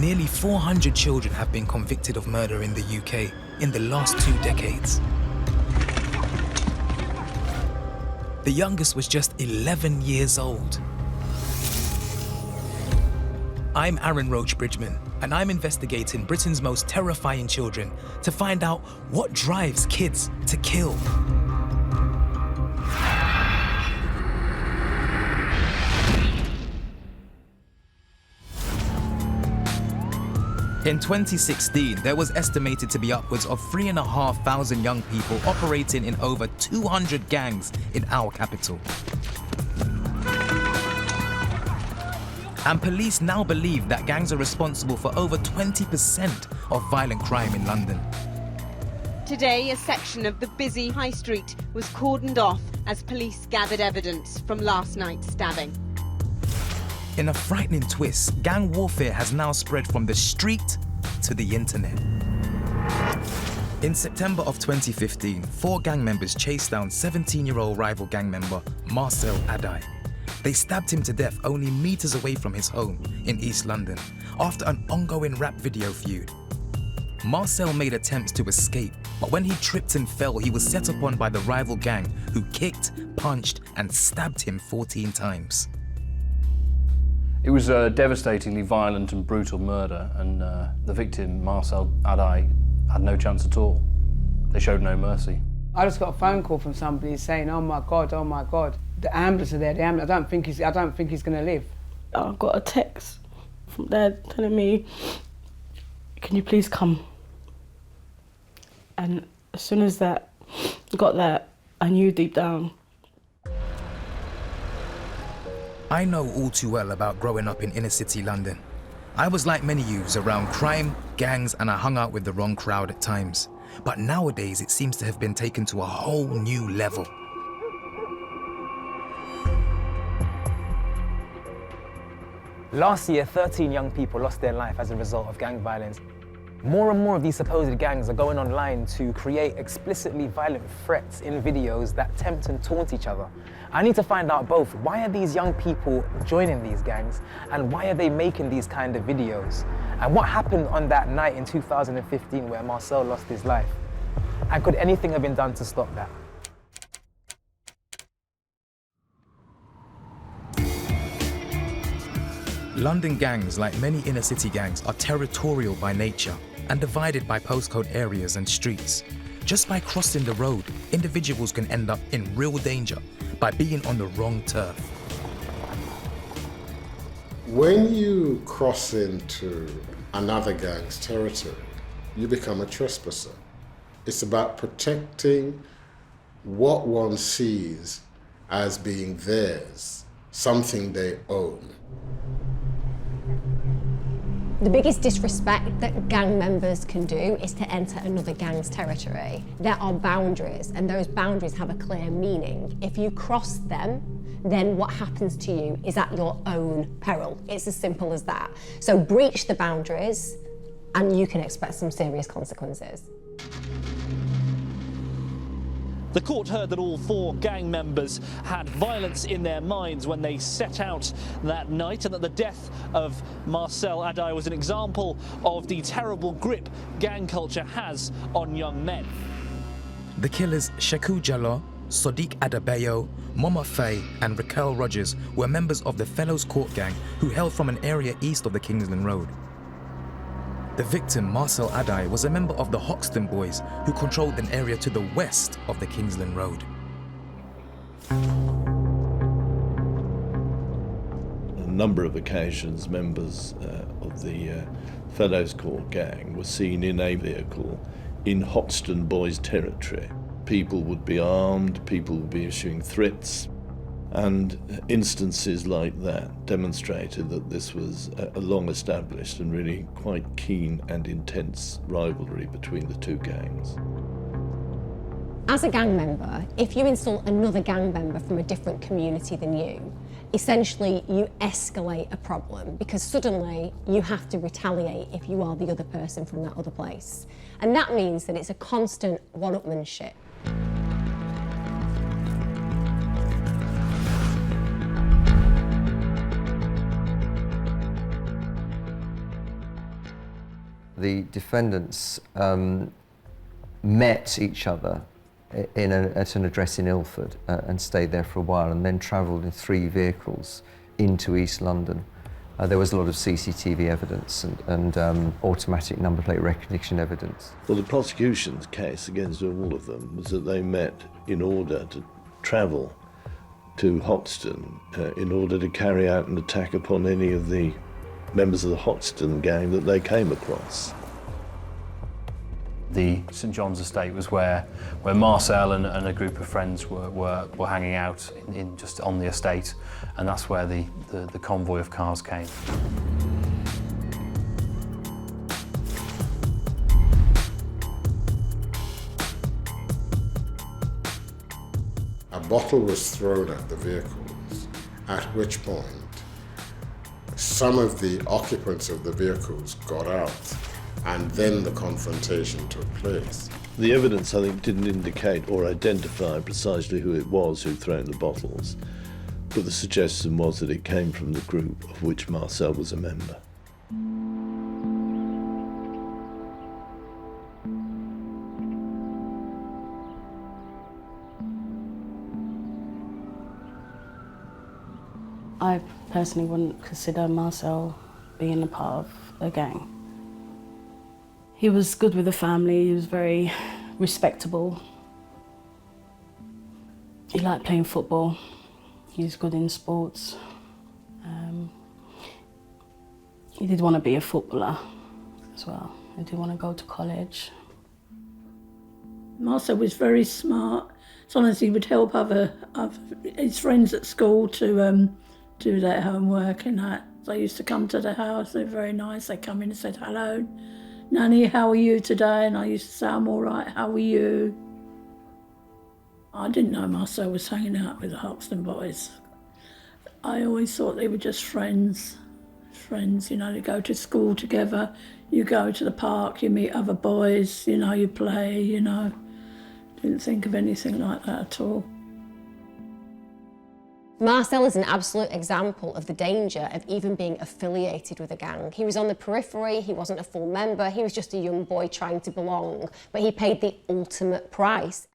Nearly 400 children have been convicted of murder in the UK in the last 2 decades. The youngest was just 11 years old. I'm Aaron Roach-Bridgman, and I'm investigating Britain's most terrifying children to find out what drives kids to kill. In 2016, there was estimated to be upwards of 3,500 young people operating in over 200 gangs in our capital. And police now believe that gangs are responsible for over 20% of violent crime in London. Today, a section of the busy High Street was cordoned off as police gathered evidence from last night's stabbing. In a frightening twist, gang warfare has now spread from the street to the internet. In September of 2015, 4 gang members chased down 17-year-old rival gang member Marcel Adai. They stabbed him to death only meters away from his home in East London after an ongoing rap video feud. Marcel made attempts to escape, but when he tripped and fell, he was set upon by the rival gang who kicked, punched, and stabbed him 14 times. It was a devastatingly violent and brutal murder, and the victim, Marcel Adai, had no chance at all. They showed no mercy. I just got a phone call from somebody saying, oh my God, the ambulance are there, the ambulance, I don't think he's gonna live. I got a text from Dad telling me, can you please come? And as soon as I got that, I knew deep down. I know all too well about growing up in inner city London. I was like many youths around crime, gangs, and I hung out with the wrong crowd at times. But nowadays it seems to have been taken to a whole new level. Last year, 13 young people lost their life as a result of gang violence. More and more of these supposed gangs are going online to create explicitly violent threats in videos that tempt and taunt each other. I need to find out both, why are these young people joining these gangs, and why are they making these kind of videos? And what happened on that night in 2015 where Marcel lost his life? And could anything have been done to stop that? London gangs, like many inner city gangs, are territorial by nature and divided by postcode areas and streets. Just by crossing the road, individuals can end up in real danger by being on the wrong turf. When you cross into another gang's territory, you become a trespasser. It's about protecting what one sees as being theirs, something they own. The biggest disrespect that gang members can do is to enter another gang's territory. There are boundaries, and those boundaries have a clear meaning. If you cross them, then what happens to you is at your own peril. It's as simple as that. So breach the boundaries, and you can expect some serious consequences. The court heard that all 4 gang members had violence in their minds when they set out that night, and that the death of Marcel Adai was an example of the terrible grip gang culture has on young men. The killers Sheku Jalloh, Sadiq Adebayo, Mama Faye and Raquel Rogers were members of the Fellows Court gang who hailed from an area east of the Kingsland Road. The victim, Marcel Adai, was a member of the Hoxton Boys who controlled an area to the west of the Kingsland Road. A number of occasions, members of the Fellows Court gang were seen in a vehicle in Hoxton Boys territory. People would be armed, people would be issuing threats, and instances like that demonstrated that this was a long-established and really quite keen and intense rivalry between the two gangs. As a gang member, if you insult another gang member from a different community than you, essentially you escalate a problem, because suddenly you have to retaliate if you are the other person from that other place. And that means that it's a constant one-upmanship. The defendants met each other at an address in Ilford and stayed there for a while, and then travelled in 3 vehicles into East London. There was a lot of CCTV evidence and automatic number plate recognition evidence. Well, the prosecution's case against all of them was that they met in order to travel to Hoxton in order to carry out an attack upon any of the members of the Hoxton gang that they came across. The St John's estate was where Marcel and a group of friends were hanging out in just on the estate, and that's where the convoy of cars came. A bottle was thrown at the vehicles, at which point some of the occupants of the vehicles got out, and then the confrontation took place. The evidence, I think, didn't indicate or identify precisely who it was who'd thrown the bottles, but the suggestion was that it came from the group of which Marcel was a member. I personally wouldn't consider Marcel being a part of a gang. He was good with the family, he was very respectable. He liked playing football, he was good in sports. He did want to be a footballer as well. He did want to go to college. Marcel was very smart. Sometimes he would help his friends at school to do their homework and that. They used to come to the house, they were very nice. They come in and said, "Hello, Nanny, how are you today?" And I used to say, "I'm all right, how are you?" I didn't know Marcel was hanging out with the Hoxton boys. I always thought they were just friends. Friends, you know, they go to school together, you go to the park, you meet other boys, you know, you play, you know. Didn't think of anything like that at all. Marcel is an absolute example of the danger of even being affiliated with a gang. He was on the periphery, he wasn't a full member, he was just a young boy trying to belong, but he paid the ultimate price.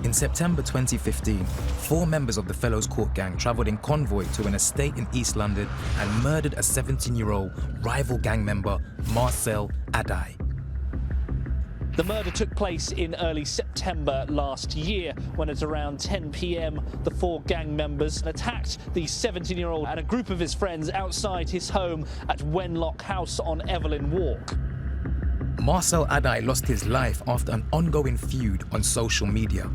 In September 2015, 4 members of the Fellows Court gang travelled in convoy to an estate in East London and murdered a 17-year-old rival gang member, Marcel Adai. The murder took place in early September last year, when at around 10 p.m. the 4 gang members attacked the 17-year-old and a group of his friends outside his home at Wenlock House on Evelyn Walk. Marcel Adai lost his life after an ongoing feud on social media.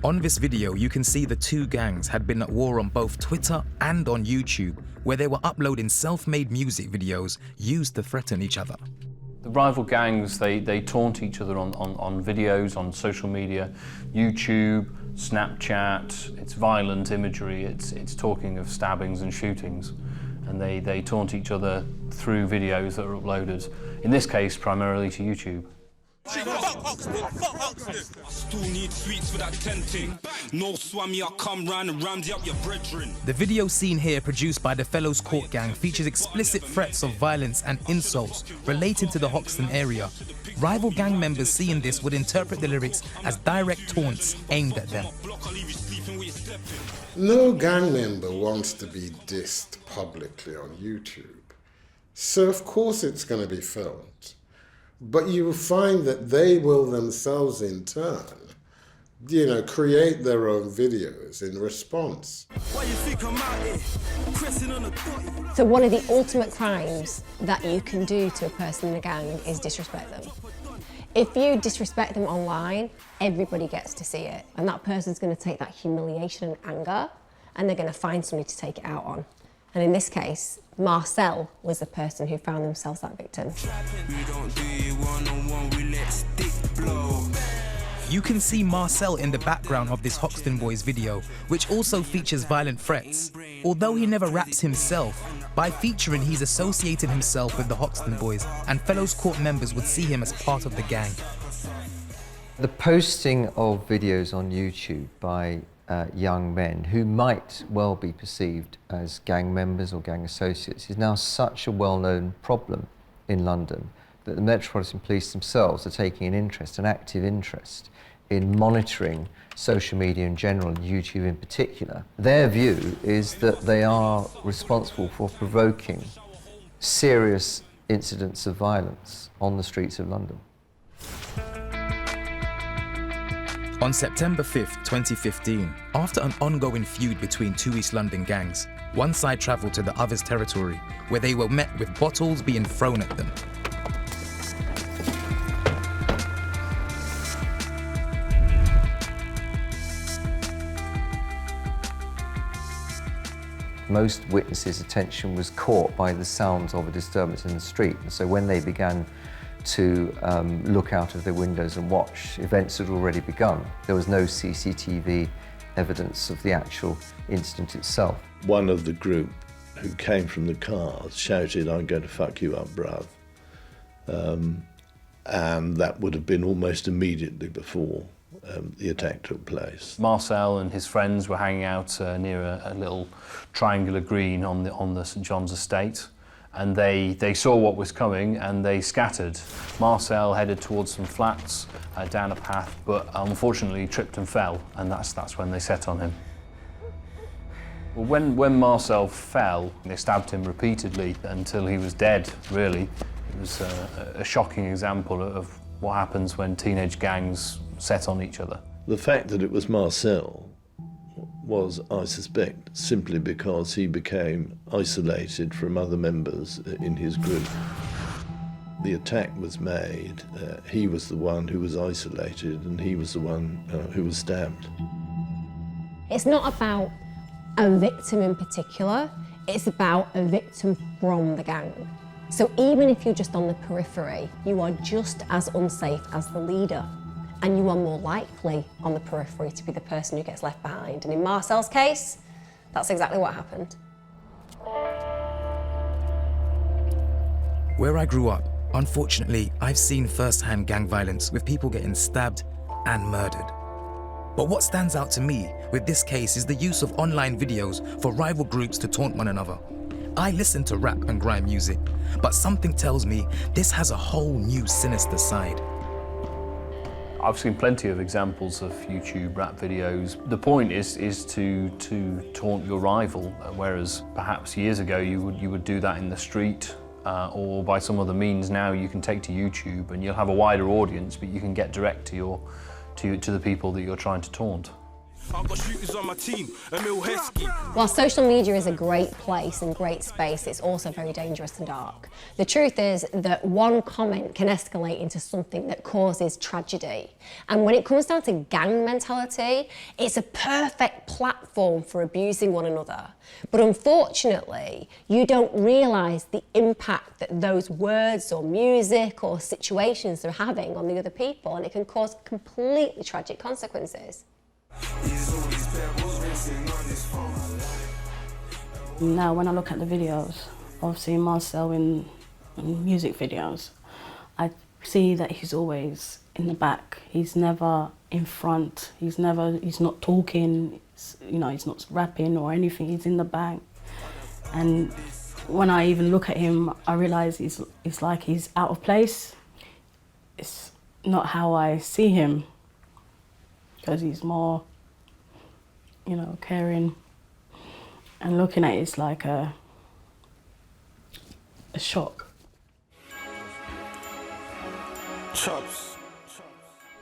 On this video, you can see the 2 gangs had been at war on both Twitter and on YouTube, where they were uploading self-made music videos used to threaten each other. The rival gangs, they taunt each other on videos, on social media, YouTube, Snapchat. It's violent imagery, it's talking of stabbings and shootings. And they taunt each other through videos that are uploaded, in this case primarily to YouTube. The video seen here, produced by the Fellows Court gang, features explicit threats of violence and insults relating to the Hoxton area. Rival gang members seeing this would interpret the lyrics as direct taunts aimed at them. No gang member wants to be dissed publicly on YouTube, so of course it's going to be filmed. But you will find that they will themselves in turn, you know, create their own videos in response. So one of the ultimate crimes that you can do to a person in a gang is disrespect them. If you disrespect them online, everybody gets to see it, and that person's going to take that humiliation and anger, and they're going to find somebody to take it out on. And in this case, Marcel was the person who found themselves that victim. You can see Marcel in the background of this Hoxton Boys video, which also features violent threats. Although he never raps himself, by featuring he's associated himself with the Hoxton Boys, and Fellows Court members would see him as part of the gang. The posting of videos on YouTube by young men who might well be perceived as gang members or gang associates is now such a well-known problem in London that the Metropolitan Police themselves are taking an active interest in monitoring social media in general and YouTube in particular. Their view is that they are responsible for provoking serious incidents of violence on the streets of London. On September 5th, 2015, after an ongoing feud between two East London gangs, one side travelled to the other's territory, where they were met with bottles being thrown at them. Most witnesses' attention was caught by the sounds of a disturbance in the street, and so when they began to look out of their windows and watch, events had already begun. There was no CCTV evidence of the actual incident itself. One of the group who came from the cars shouted, "I'm going to fuck you up, bruv." And that would have been almost immediately before the attack took place. Marcel and his friends were hanging out near a little triangular green on the St John's estate, and they saw what was coming and they scattered. Marcel headed towards some flats down a path, but unfortunately tripped and fell, and that's when they set on him. Well, when Marcel fell, they stabbed him repeatedly until he was dead, really. It was a shocking example of what happens when teenage gangs set on each other. The fact that it was Marcel was, I suspect, simply because he became isolated from other members in his group. The attack was made, he was the one who was isolated, and he was the one who was stabbed. It's not about a victim in particular, it's about a victim from the gang. So even if you're just on the periphery, you are just as unsafe as the leader. And you are more likely on the periphery to be the person who gets left behind. And in Marcel's case, that's exactly what happened. Where I grew up, unfortunately, I've seen first-hand gang violence with people getting stabbed and murdered. But what stands out to me with this case is the use of online videos for rival groups to taunt one another. I listen to rap and grime music, but something tells me this has a whole new sinister side. I've seen plenty of examples of YouTube rap videos. The point is to taunt your rival, whereas perhaps years ago you would do that in the street or by some other means. Now you can take to YouTube and you'll have a wider audience, but you can get direct to the people that you're trying to taunt. While social media is a great place and great space, it's also very dangerous and dark. The truth is that one comment can escalate into something that causes tragedy. And when it comes down to gang mentality, it's a perfect platform for abusing one another. But unfortunately, you don't realise the impact that those words or music or situations are having on the other people, and it can cause completely tragic consequences. Now when I look at the videos of seeing Marcel in music videos, I see that he's always in the back. He's never in front. He's not talking, he's not rapping or anything. He's in the back. And when I even look at him, I realise it's like he's out of place. It's not how I see him, because he's more, caring. And looking at it's like a shock.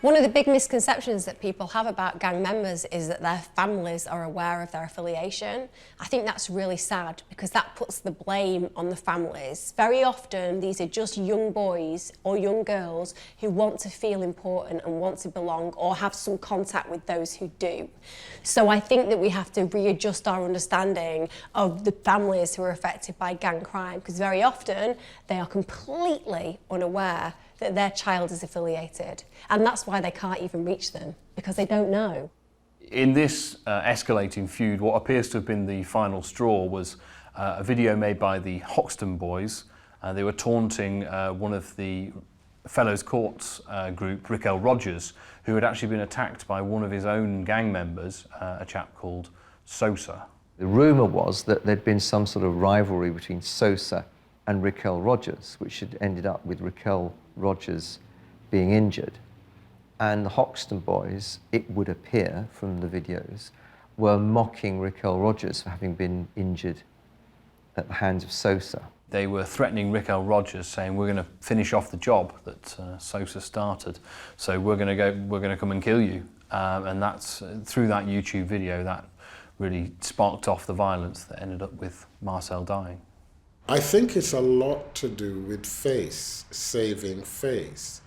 One of the big misconceptions that people have about gang members is that their families are aware of their affiliation. I think that's really sad because that puts the blame on the families. Very often these are just young boys or young girls who want to feel important and want to belong or have some contact with those who do. So I think that we have to readjust our understanding of the families who are affected by gang crime, because very often they are completely unaware that their child is affiliated. And that's why they can't even reach them, because they don't know. In this escalating feud, what appears to have been the final straw was a video made by the Hoxton boys. They were taunting one of the Fellows Court group, Raquel Rogers, who had actually been attacked by one of his own gang members, a chap called Sosa. The rumour was that there'd been some sort of rivalry between Sosa and Raquel Rogers, which had ended up with Raquel Rogers being injured. And the Hoxton boys, it would appear from the videos, were mocking Raquel Rogers for having been injured at the hands of Sosa. They were threatening Raquel Rogers, saying, "We're going to finish off the job that Sosa started, so we're going to come and kill you." And that's through that YouTube video that really sparked off the violence that ended up with Marcel dying. I think it's a lot to do with face, saving face.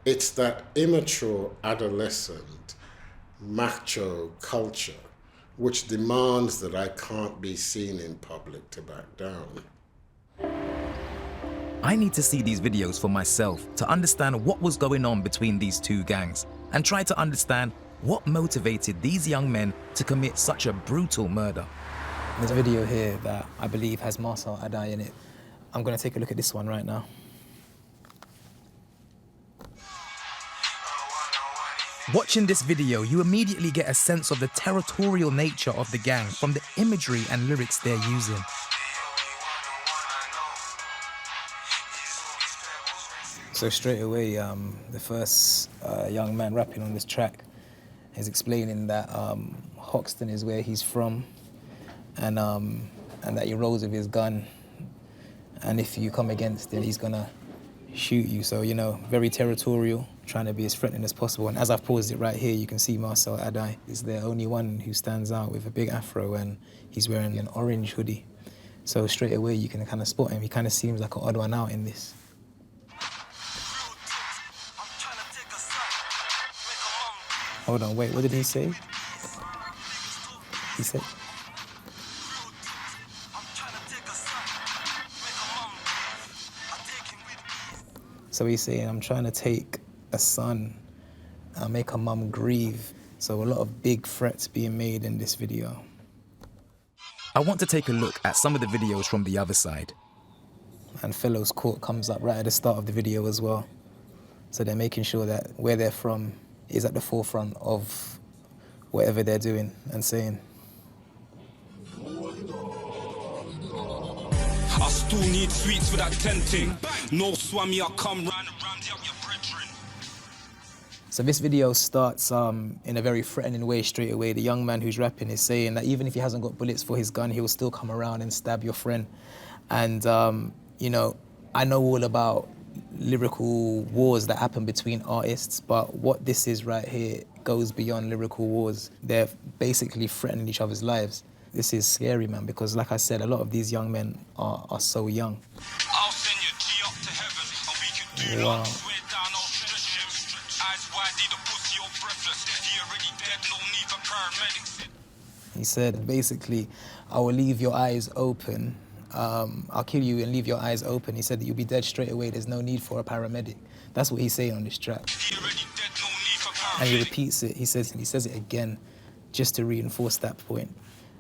It's that immature, adolescent, macho culture which demands that I can't be seen in public to back down. I need to see these videos for myself to understand what was going on between these two gangs and try to understand what motivated these young men to commit such a brutal murder. There's a video here that I believe has Marcel Adai in it. I'm going to take a look at this one right now. Watching this video, you immediately get a sense of the territorial nature of the gang from the imagery and lyrics they're using. So straight away, the first young man rapping on this track is explaining that Hoxton is where he's from, and that he rolls with his gun, and if you come against him, he's gonna shoot you. So, you know, very territorial, trying to be as threatening as possible. And as I've paused it right here, you can see Marcel Adai is the only one who stands out with a big afro, and he's wearing an orange hoodie. So straight away, you can kind of spot him. He kind of seems like an odd one out in this. Hold on, wait, what did he say? He said... So he's saying, I'm trying to take a son and make a mum grieve. So a lot of big threats being made in this video. I want to take a look at some of the videos from the other side. And Fellows Court comes up right at the start of the video as well. So they're making sure that where they're from is at the forefront of whatever they're doing and saying. I still need sweets for that tenting. No swammy, I'll come round and round up your brethren. So this video starts in a very threatening way straight away. The young man who's rapping is saying that even if he hasn't got bullets for his gun, he'll still come around and stab your friend. And, you know, I know all about lyrical wars that happen between artists, but what this is right here goes beyond lyrical wars. They're basically threatening each other's lives. This is scary, man, because like I said, a lot of these young men are so young. I'll send your G up to heaven, and we can do wow. swear down, I'll stretch him. Eyes wide, need a pussy or breathless. He already dead, no need for paramedics. He said, basically, I will leave your eyes open. I'll kill you and leave your eyes open. He said that you'll be dead straight away. There's no need for a paramedic. That's what he's saying on this track. He already dead, no need for paramedics. And he repeats it. He says it again, just to reinforce that point.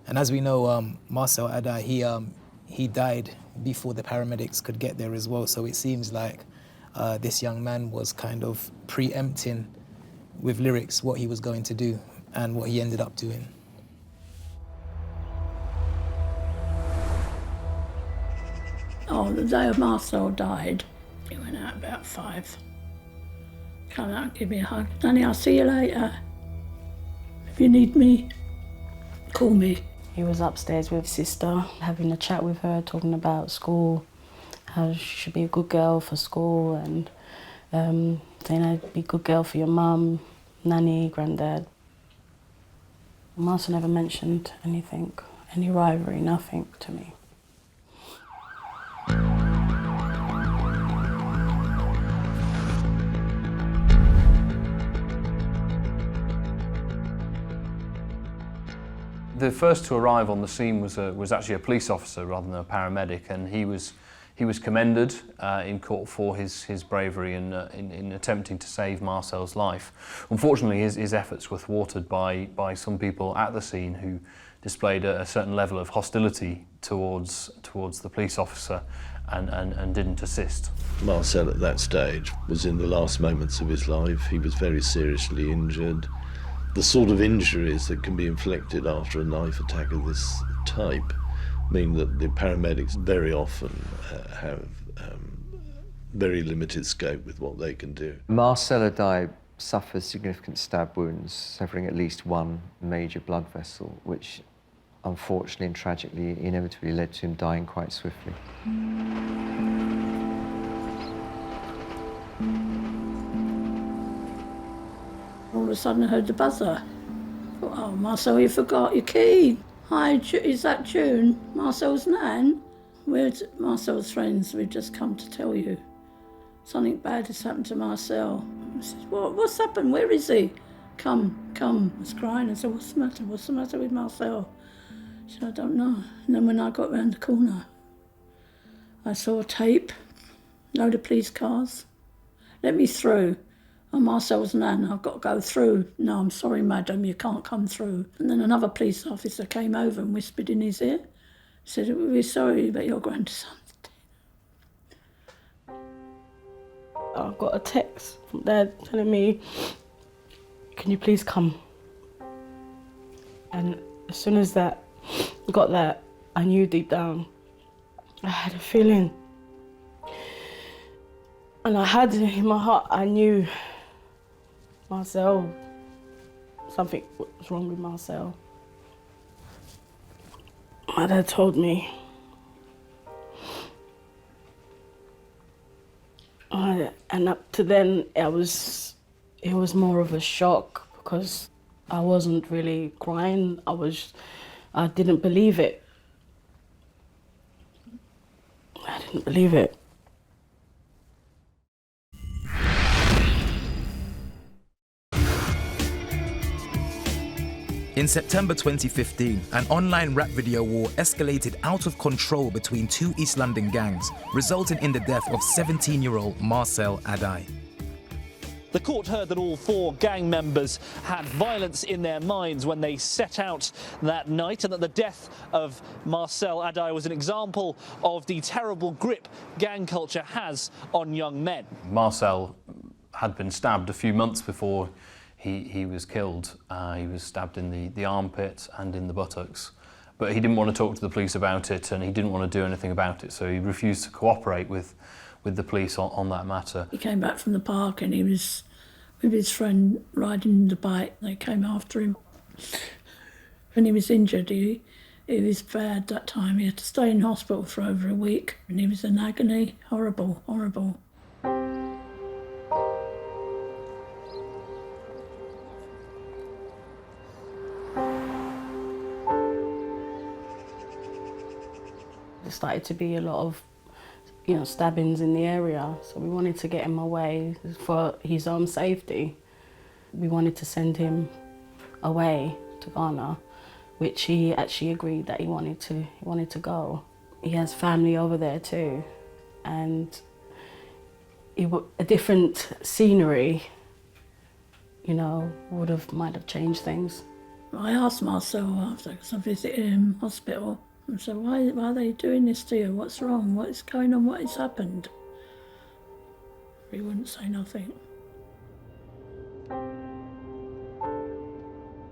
And as we know, Marcel Adai, he died before the paramedics could get there as well. So it seems like this young man was kind of preempting with lyrics what he was going to do and what he ended up doing. Oh, the day of Marcel died, he went out about 5. Come out and give me a hug. Danny, I'll see you later. If you need me, call me. He was upstairs with his sister, having a chat with her, talking about school, how she should be a good girl for school, and saying I'd be a good girl for your mum, nanny, granddad. Marcel never mentioned anything, any rivalry, nothing to me. The first to arrive on the scene was actually a police officer rather than a paramedic, and he was commended in court for his bravery in attempting to save Marcel's life. Unfortunately, his efforts were thwarted by some people at the scene who displayed a certain level of hostility towards the police officer, and didn't assist. Marcel at that stage was in the last moments of his life. He was very seriously injured. The sort of injuries that can be inflicted after a knife attack of this type mean that the paramedics very often have very limited scope with what they can do. Marcel Adai suffered significant stab wounds, severing at least one major blood vessel, which unfortunately and tragically inevitably led to him dying quite swiftly. All of a sudden I heard the buzzer. I thought, oh, Marcel, you forgot your key. Hi, is that June? Marcel's nan? We're Marcel's friends. We've just come to tell you. Something bad has happened to Marcel. I said, what's happened? Where is he? Come. I was crying. I said, what's the matter? What's the matter with Marcel? She said, I don't know. And then when I got round the corner, I saw a tape, load of police cars. Let me through. I'm Marcel's nan, I've got to go through. No, I'm sorry, madam, you can't come through. And then another police officer came over and whispered in his ear, said, we're sorry, but your grandson's dead. I got a text from Dad telling me, can you please come? And as soon as I got that, I knew deep down, I had a feeling. And I had in my heart, I knew Marcel, something was wrong with Marcel. My dad told me. And up to then, it was more of a shock because I wasn't really crying. I didn't believe it. I didn't believe it. In September 2015, an online rap video war escalated out of control between two East London gangs, resulting in the death of 17-year-old Marcel Adai. The court heard that all 4 gang members had violence in their minds when they set out that night, and that the death of Marcel Adai was an example of the terrible grip gang culture has on young men. Marcel had been stabbed a few months before he was killed. He was stabbed in the armpit and in the buttocks. But he didn't want to talk to the police about it, and he didn't want to do anything about it, so he refused to cooperate with the police on that matter. He came back from the park and he was with his friend riding the bike. They came after him. When he was injured, he was bad that time. He had to stay in hospital for over a week, and he was in agony. Horrible, horrible. There started to be a lot of, stabbings in the area, so we wanted to get him away for his own safety. We wanted to send him away to Ghana, which he actually agreed that he wanted to go. He has family over there too, and a different scenery, might have changed things. I asked Marcel after, because I visited him in hospital. I said, why are they doing this to you? What's wrong? What is going on? What has happened? He wouldn't say nothing.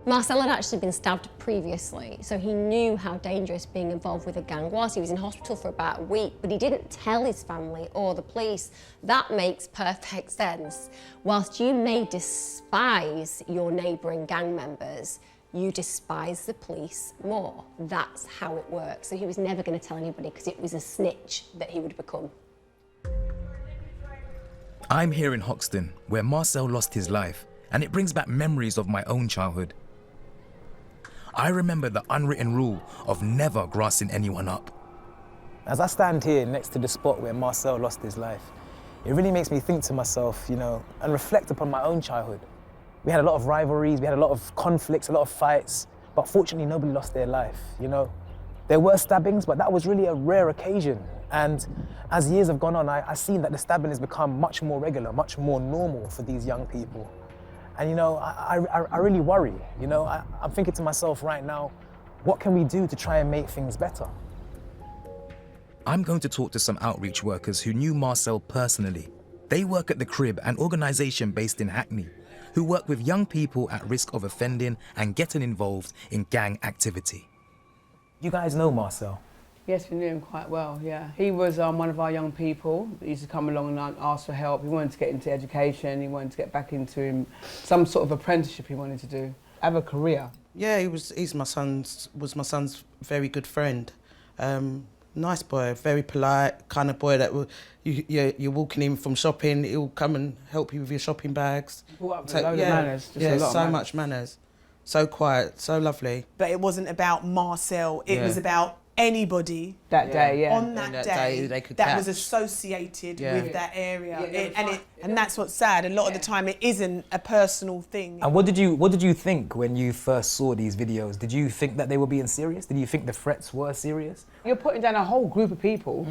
Marcel had actually been stabbed previously, so he knew how dangerous being involved with a gang was. He was in hospital for about a week, but he didn't tell his family or the police. That makes perfect sense. Whilst you may despise your neighbouring gang members, you despise the police more. That's how it works. So he was never going to tell anybody because it was a snitch that he would become. I'm here in Hoxton, where Marcel lost his life, and it brings back memories of my own childhood. I remember the unwritten rule of never grassing anyone up. As I stand here next to the spot where Marcel lost his life, it really makes me think to myself, and reflect upon my own childhood. We had a lot of rivalries, we had a lot of conflicts, a lot of fights, but fortunately nobody lost their life, There were stabbings, but that was really a rare occasion. And as years have gone on, I've seen that the stabbing has become much more regular, much more normal for these young people. And I really worry, I'm thinking to myself right now, what can we do to try and make things better? I'm going to talk to some outreach workers who knew Marcel personally. They work at The Crib, an organisation based in Hackney, who work with young people at risk of offending and getting involved in gang activity. You guys know Marcel? Yes, we knew him quite well, yeah. He was one of our young people. He used to come along and ask for help. He wanted to get into education, he wanted to get back into some sort of apprenticeship he wanted to do, have a career. Yeah, was my son's very good friend. Nice boy, very polite, kind of boy that you're walking in from shopping, he'll come and help you with your shopping bags. Brought up with a load of manners. Yeah, so much manners. So quiet, so lovely. But it wasn't about Marcel, it was about anybody that day, on that day they could that catch. was associated with that area. Yeah, and that's what's sad. A lot of the time it isn't a personal thing. And what did you think when you first saw these videos? Did you think that they were being serious? Did you think the threats were serious? You're putting down a whole group of people,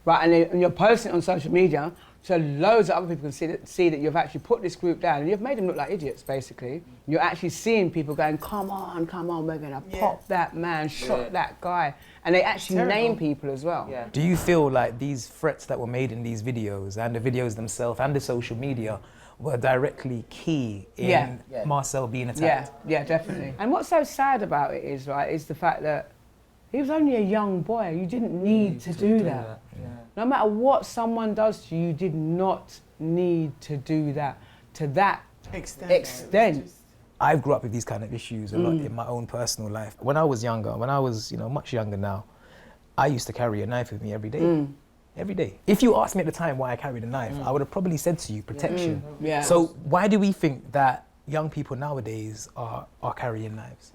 right, and you're posting it on social media, so loads of other people can see that you've actually put this group down and you've made them look like idiots, basically. You're actually seeing people going, come on, we're going to pop that man, shot that guy. And they actually name people as well. Yeah. Do you feel like these threats that were made in these videos and the videos themselves and the social media were directly key in Marcel being attacked? Yeah, definitely. And what's so sad about it is, right, is the fact that he was only a young boy. You didn't need to do that. Yeah. No matter what someone does to you, you did not need to do that to that extent. I've grew up with these kind of issues a lot in my own personal life. When I was younger, much younger now, I used to carry a knife with me every day. Every day. If you asked me at the time why I carried a knife, I would have probably said to you, protection. Yeah. So why do we think that young people nowadays are carrying knives?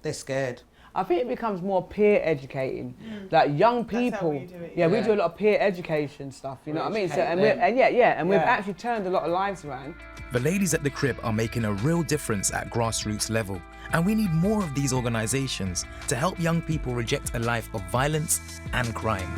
They're scared. I think it becomes more peer educating. Like young people, That's how we do it, we do a lot of peer education stuff, you know what I mean? So, and we've actually turned a lot of lives around. The ladies at The Crib are making a real difference at grassroots level, and we need more of these organisations to help young people reject a life of violence and crime.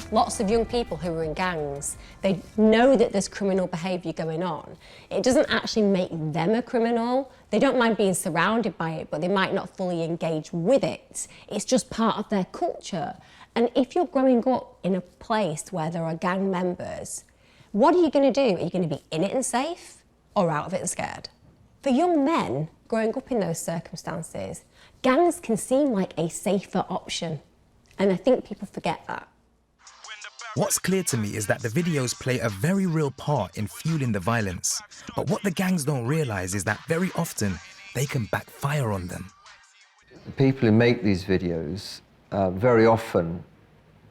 Lots of young people who are in gangs, they know that there's criminal behaviour going on. It doesn't actually make them a criminal. They don't mind being surrounded by it, but they might not fully engage with it. It's just part of their culture. And if you're growing up in a place where there are gang members, what are you going to do? Are you going to be in it and safe or out of it and scared? For young men growing up in those circumstances, gangs can seem like a safer option. And I think people forget that. What's clear to me is that the videos play a very real part in fueling the violence. But what the gangs don't realise is that very often they can backfire on them. The people who make these videos very often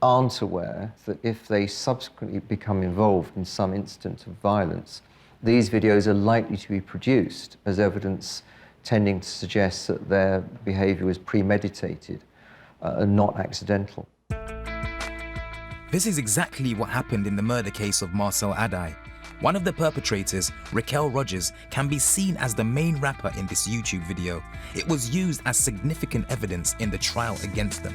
aren't aware that if they subsequently become involved in some instance of violence, these videos are likely to be produced as evidence tending to suggest that their behaviour was premeditated and not accidental. This is exactly what happened in the murder case of Marcel Adai. One of the perpetrators, Raquel Rogers, can be seen as the main rapper in this YouTube video. It was used as significant evidence in the trial against them.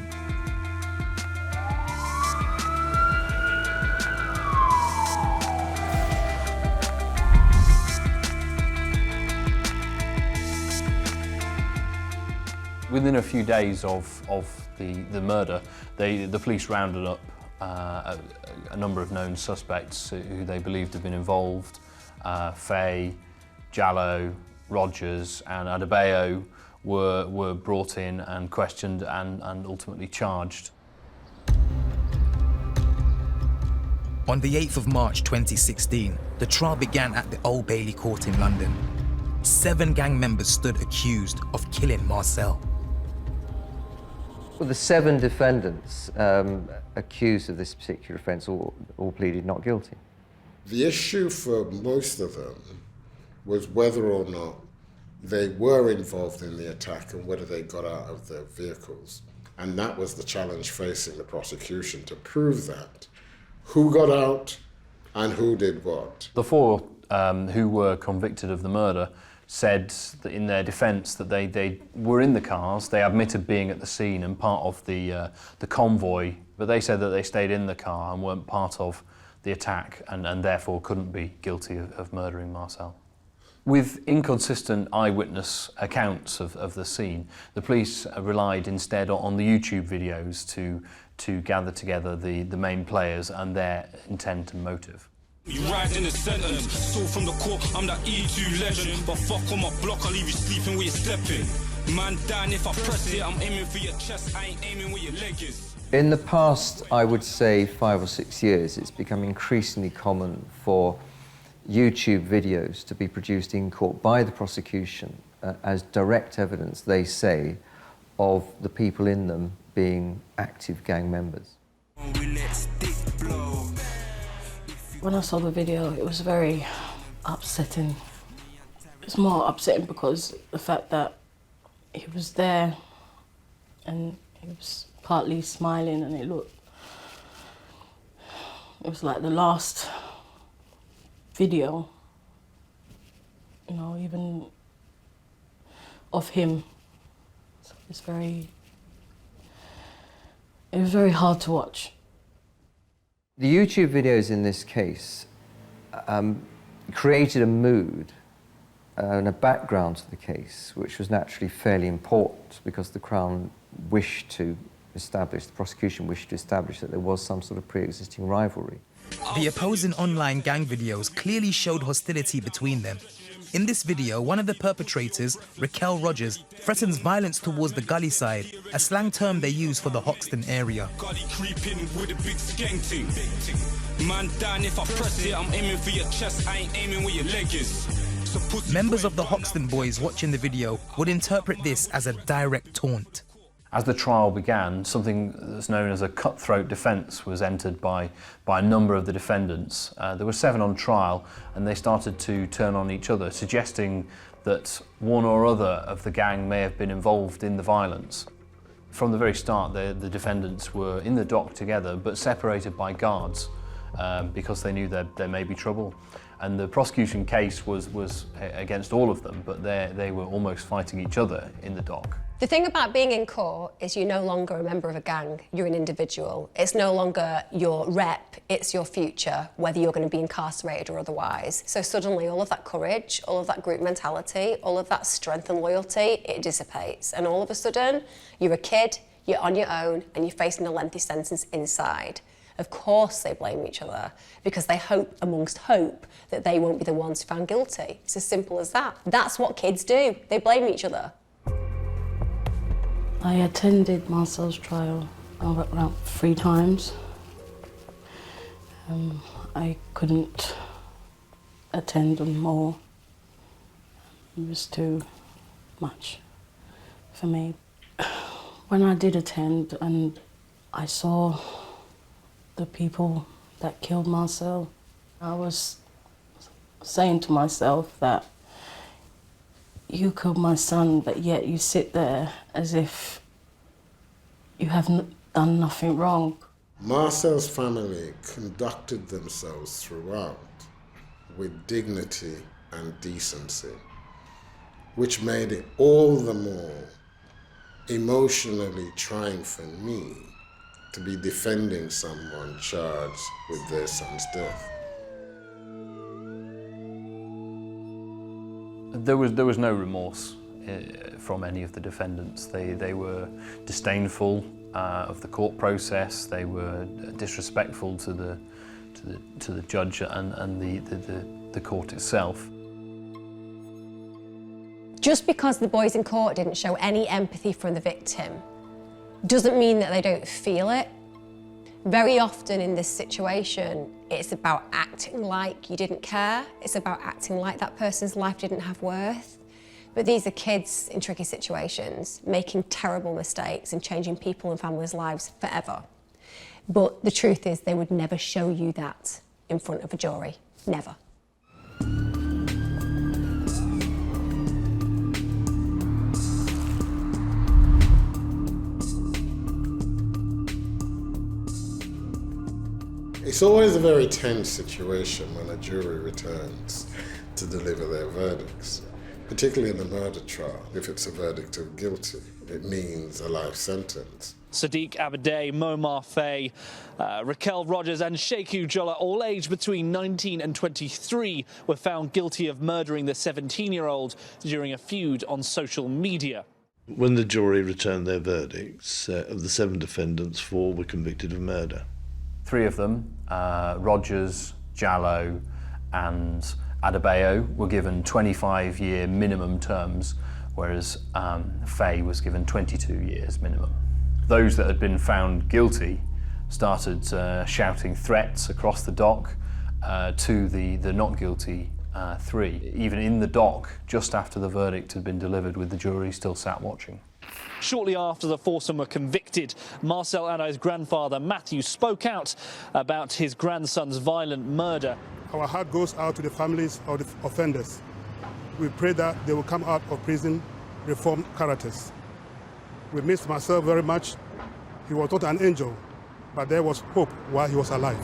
Within a few days of the murder, the police rounded up a number of known suspects who they believed had been involved. Faye, Jallow, Rogers and Adebayo were brought in and questioned and ultimately charged. On the 8th of March 2016, the trial began at the Old Bailey Court in London. 7 gang members stood accused of killing Marcel. Well, the 7 defendants accused of this particular offence all pleaded not guilty. The issue for most of them was whether or not they were involved in the attack and whether they got out of their vehicles. And that was the challenge facing the prosecution, to prove that. Who got out and who did what? The 4 who were convicted of the murder said that in their defence that they were in the cars, they admitted being at the scene and part of the convoy, but they said that they stayed in the car and weren't part of the attack and therefore couldn't be guilty of murdering Marcel. With inconsistent eyewitness accounts of the scene, the police relied instead on the YouTube videos to gather together the main players and their intent and motive. You ride in the sentence, so from the court, I'm that E2 legend. But fuck on my block, I'll leave you sleeping where you're stepping. Man down if I press it, I'm aiming for your chest, I ain't aiming where your leg is. In the past, I would say 5 or 6 years, it's become increasingly common for YouTube videos to be produced in court by the prosecution as direct evidence, they say, of the people in them being active gang members. When I saw the video, it was very upsetting. It's more upsetting because the fact that he was there and he was partly smiling, and it was like the last video, you know, even of him. So it was very hard to watch. The YouTube videos in this case created a mood and a background to the case, which was naturally fairly important because the Crown wished to establish, the prosecution wished to establish that there was some sort of pre-existing rivalry. The opposing online gang videos clearly showed hostility between them. In this video, one of the perpetrators, Raquel Rogers, threatens violence towards the gully side, a slang term they use for the Hoxton area. Gully creeping with a big skank thing. Man down if I press it, I'm aiming for your chest, I ain't aiming where your leg is. Members of the Hoxton boys watching the video would interpret this as a direct taunt. As the trial began, something that's known as a cutthroat defence was entered by a number of the defendants. There were 7 on trial, and they started to turn on each other, suggesting that one or other of the gang may have been involved in the violence. From the very start, the defendants were in the dock together, but separated by guards because they knew there may be trouble. And the prosecution case was against all of them, but they were almost fighting each other in the dock. The thing about being in court is you're no longer a member of a gang, you're an individual. It's no longer your rep, it's your future, whether you're going to be incarcerated or otherwise. So suddenly all of that courage, all of that group mentality, all of that strength and loyalty, it dissipates. And all of a sudden, you're a kid, you're on your own, and you're facing a lengthy sentence inside. Of course they blame each other, because they hope, amongst hope, that they won't be the ones found guilty. It's as simple as that. That's what kids do, they blame each other. I attended Marcel's trial around 3 times. I couldn't attend them more. It was too much for me. When I did attend and I saw the people that killed Marcel, I was saying to myself that you killed my son, but yet you sit there as if you haven't done nothing wrong. Marcel's family conducted themselves throughout with dignity and decency, which made it all the more emotionally trying for me to be defending someone charged with their son's death. There was no remorse from any of the defendants. They were disdainful of the court process. They were disrespectful to the judge and the court itself. Just because the boys in court didn't show any empathy for the victim doesn't mean that they don't feel it. Very often in this situation, it's about acting like you didn't care. It's about acting like that person's life didn't have worth. But these are kids in tricky situations, making terrible mistakes and changing people and families' lives forever. But the truth is, they would never show you that in front of a jury. Never. It's always a very tense situation when a jury returns to deliver their verdicts, Particularly in a murder trial, if it's a verdict of guilty, it means a life sentence. Sadiq Abadeh, Momar Faye, Raquel Rogers and Sheikhu Jolla, all aged between 19 and 23, were found guilty of murdering the 17-year-old during a feud on social media. When the jury returned their verdicts, of the 7 defendants, 4 were convicted of murder. 3 of them, Rogers, Jallow and Adebayo, were given 25-year minimum terms, whereas Faye was given 22 years minimum. Those that had been found guilty started shouting threats across the dock to the not guilty 3, even in the dock just after the verdict had been delivered, with the jury still sat watching. Shortly after the foursome were convicted, Marcel Adai's grandfather Matthew spoke out about his grandson's violent murder. Our heart goes out to the families of the offenders. We pray that they will come out of prison reformed characters. We miss Marcel very much. He was not an angel, but there was hope while he was alive.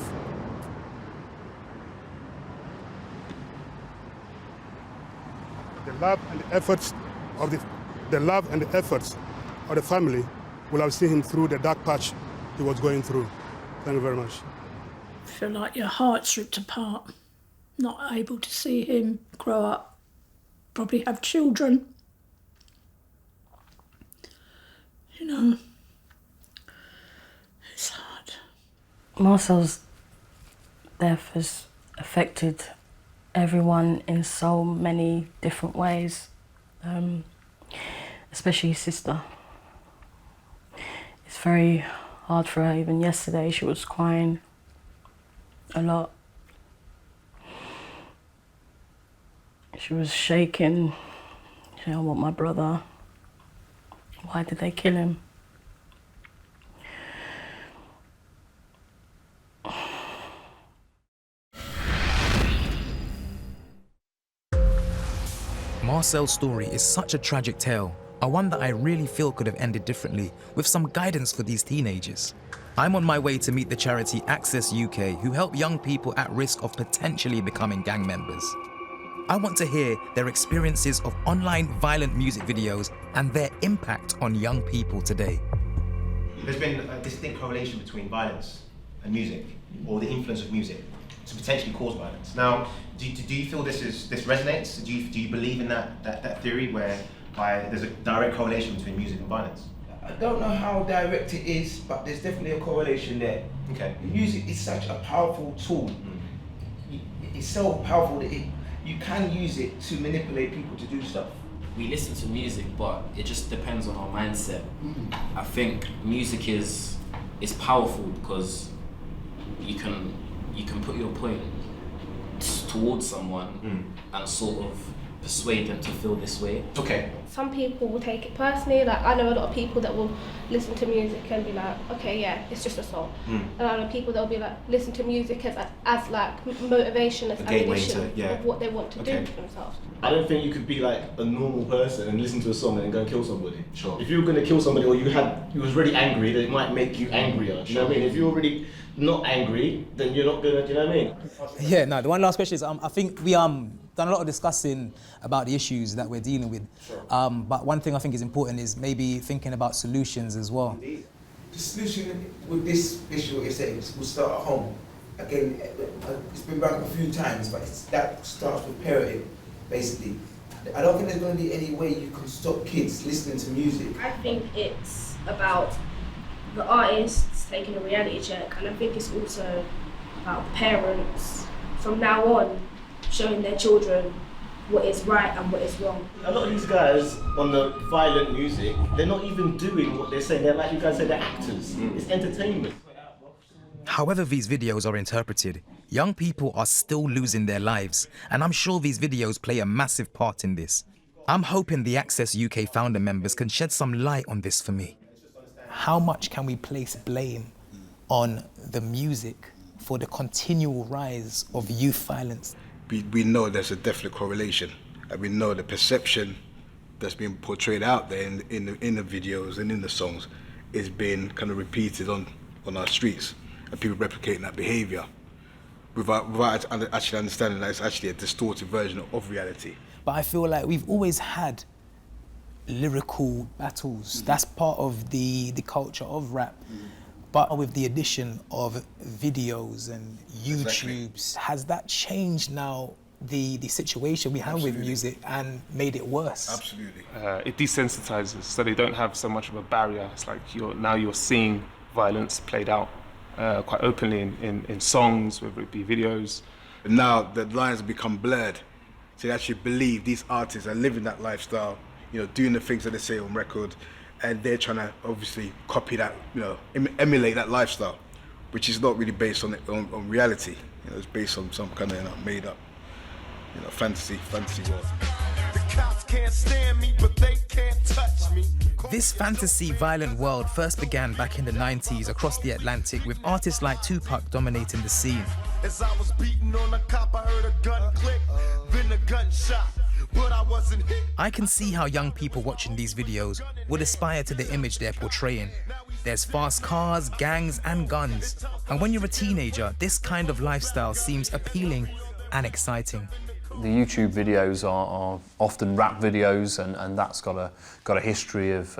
The love and the efforts of the family will have seen him through the dark patch he was going through. Thank you very much. Feel like your heart's ripped apart, not able to see him grow up, probably have children. You know, it's hard. Marcel's death has affected everyone in so many different ways, especially his sister. It's very hard for her. Even yesterday she was crying a lot. She was shaking. She said, "I want my brother. Why did they kill him?" Marcel's story is such a tragic tale, a one that I really feel could have ended differently, with some guidance for these teenagers. I'm on my way to meet the charity AccessUK, who help young people at risk of potentially becoming gang members. I want to hear their experiences of online violent music videos and their impact on young people today. There's been a distinct correlation between violence and music, or the influence of music to potentially cause violence. Now, do you feel this resonates? Do you believe in that theory whereby there's a direct correlation between music and violence? I don't know how direct it is, but there's definitely a correlation there. Okay. Music is such a powerful tool. It's so powerful that you can use it to manipulate people to do stuff. We listen to music, but it just depends on our mindset. I think music is powerful because you can put your point towards someone and sort of persuade them to feel this way. Okay. Some people will take it personally. Like, I know a lot of people that will listen to music and be like, okay, yeah, it's just a song. And I know people that will be like, listen to music as like motivation, as ammunition of what they want to do for themselves. I don't think you could be like a normal person and listen to a song and then go and kill somebody. Sure. If you were going to kill somebody or you was really angry, then it might make you angrier. Do you know what I mean? If you're already not angry, then you're not gonna. Do you know what I mean? Yeah. No. The one last question is, I think we done a lot of discussing about the issues that we're dealing with. Sure. But one thing I think is important is maybe thinking about solutions as well. The solution with this issue is that we'll start at home. Again, it's been brought up a few times, but that starts with parenting, basically. I don't think there's going to be any way you can stop kids listening to music. I think it's about the artists taking a reality check, and I think it's also about parents from now on showing their children what is right and what is wrong. A lot of these guys on the violent music, they're not even doing what they're saying. They're like you guys say, they're actors. It's entertainment. However these videos are interpreted, young people are still losing their lives, and I'm sure these videos play a massive part in this. I'm hoping the AccessUK founder members can shed some light on this for me. How much can we place blame on the music for the continual rise of youth violence? We know there's a definite correlation, and we know the perception that's being portrayed out there in the videos and in the songs is being kind of repeated on our streets, and people replicating that behaviour without actually understanding that it's actually a distorted version of reality. But I feel like we've always had lyrical battles. That's part of the culture of rap. But with the addition of videos and YouTubes, has that changed now the situation we have with music and made it worse? Absolutely. It desensitizes, so they don't have so much of a barrier. It's like you're seeing violence played out quite openly in songs, whether it be videos. Now the lines become blurred. So they actually believe these artists are living that lifestyle, you know, doing the things that they say on record, and they're trying to obviously copy that, you know, emulate that lifestyle, which is not really based on reality. You know, it's based on some kind of, you know, made up, you know, fantasy world. The cops can't stand me, but they can't touch me. This fantasy violent world first began back in the 90s across the Atlantic, with artists like Tupac dominating the scene. As I was beating on a cop, I heard a gun click, then a gunshot, but I wasn't hit. I can see how young people watching these videos would aspire to the image they're portraying. There's fast cars, gangs, and guns. And when you're a teenager, this kind of lifestyle seems appealing and exciting. The YouTube videos are often rap videos, and that's got a history of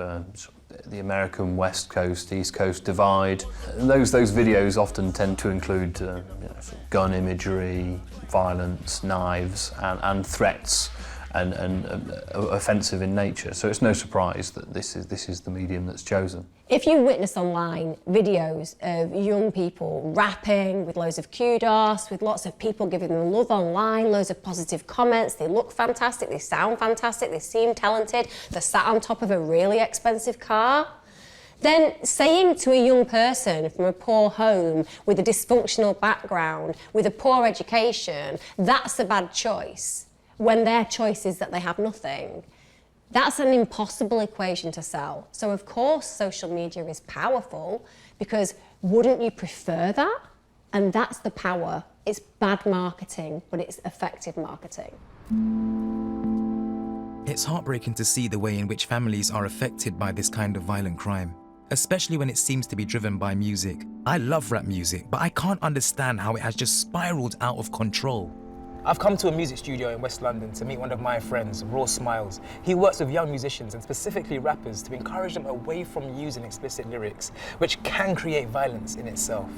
the American West Coast, East Coast divide. And those videos often tend to include sort of gun imagery, violence, knives, and threats, and offensive in nature. So it's no surprise that this is the medium that's chosen. If you witness online videos of young people rapping with loads of kudos, with lots of people giving them love online, loads of positive comments, they look fantastic, they sound fantastic, they seem talented, they're sat on top of a really expensive car, then saying to a young person from a poor home with a dysfunctional background, with a poor education, that's a bad choice, when their choice is that they have nothing, that's an impossible equation to sell. So of course social media is powerful, because wouldn't you prefer that? And that's the power. It's bad marketing, but it's effective marketing. It's heartbreaking to see the way in which families are affected by this kind of violent crime, especially when it seems to be driven by music. I love rap music, but I can't understand how it has just spiraled out of control. I've come to a music studio in West London to meet one of my friends, Raw Smiles. He works with young musicians and specifically rappers to encourage them away from using explicit lyrics, which can create violence in itself.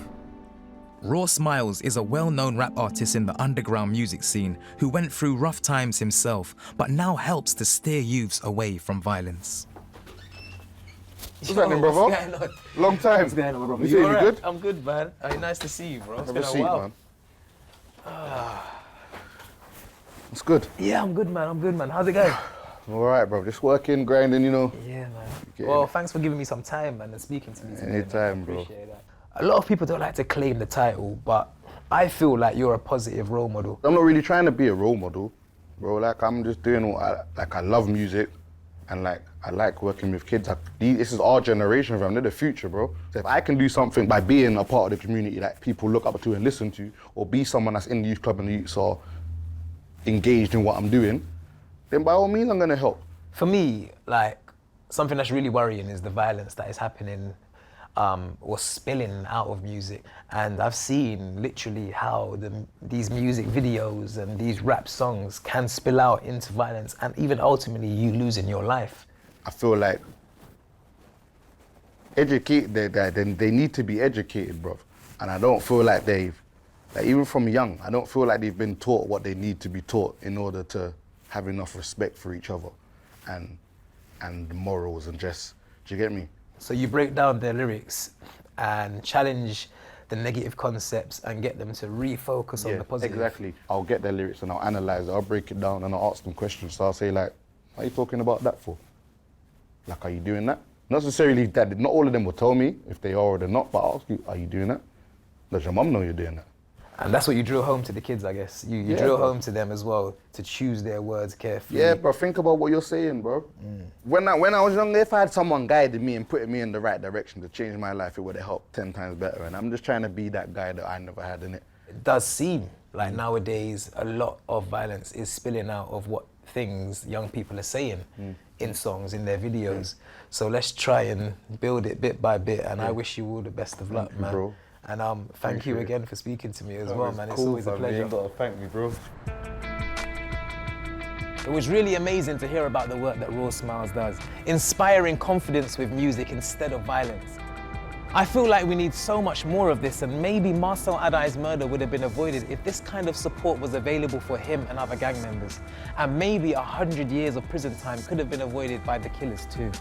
Raw Smiles is a well-known rap artist in the underground music scene who went through rough times himself, but now helps to steer youths away from violence. What's happening, brother? What's going on? Long time. What's going on, brother? You all right? good? I'm good, man. Nice to see you, bro. It's been a seat, while. man. It's good. Yeah, I'm good, man. How's it going? All right, bro. Just working, grinding, you know. Yeah, man. Well, thanks for giving me some time, man, and speaking to me today. Anytime, bro. Appreciate that. A lot of people don't like to claim the title, but I feel like you're a positive role model. I'm not really trying to be a role model, bro. Like, I'm just doing what I love music, and like, I like working with kids. This is our generation, fam. They're the future, bro. So if I can do something by being a part of the community that people look up to and listen to, or be someone that's in the youth club and the youths are engaged in what I'm doing, then by all means I'm gonna help. For me, like, something that's really worrying is the violence that is happening or spilling out of music. And I've seen literally how these music videos and these rap songs can spill out into violence and even ultimately you losing your life. I feel like they need to be educated, bro. And I don't feel like even from young, I don't feel like they've been taught what they need to be taught in order to have enough respect for each other and morals and just, do you get me? So you break down their lyrics and challenge the negative concepts and get them to refocus on the positive. Exactly. I'll get their lyrics and I'll analyze it, I'll break it down and I'll ask them questions. So I'll say like, what are you talking about that for? Like, are you doing that? Not necessarily that, not all of them will tell me if they are or they're not, but I'll ask you, are you doing that? Does your mum know you're doing that? And that's what you drill home to the kids, I guess. You drill home to them as well, to choose their words carefully. Yeah, bro, think about what you're saying, bro. When I was younger, if I had someone guiding me and putting me in the right direction to change my life, it would have helped 10 times better. And I'm just trying to be that guy that I never had in it. It does seem like nowadays a lot of violence is spilling out of what things young people are saying in songs, in their videos. So let's try and build it bit by bit. And I wish you all the best of luck, man. Bro. And thank you again for speaking to me as well, man. It's Cool, always a pleasure. You ain't got to thank me, bro. It was really amazing to hear about the work that Raw Smiles does, inspiring confidence with music instead of violence. I feel like we need so much more of this, and maybe Marcel Adai's murder would have been avoided if this kind of support was available for him and other gang members. And maybe 100 years of prison time could have been avoided by the killers too.